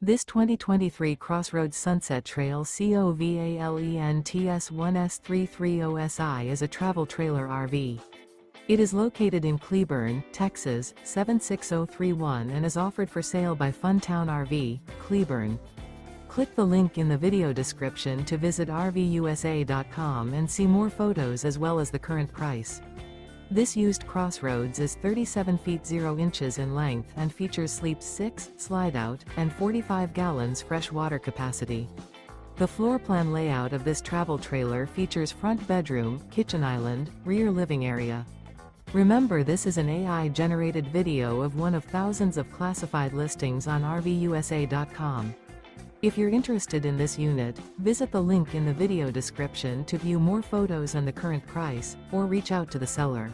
This 2023 CrossRoads Sunset Trail COVALENT S1S330SI is a travel trailer RV. It is located in Cleburne, Texas, 76031 and is offered for sale by Funtown RV, Cleburne. Click the link in the video description to visit RVUSA.com and see more photos as well as the current price. This used CrossRoads is 37 feet 0 inches in length and features sleeps 6, Slideout, and 45 gallons fresh water capacity. The floor plan layout of this travel trailer features front bedroom, kitchen island, rear living area. Remember, this is an AI-generated video of one of thousands of classified listings on RVUSA.com. If you're interested in this unit, visit the link in the video description to view more photos and the current price, or reach out to the seller.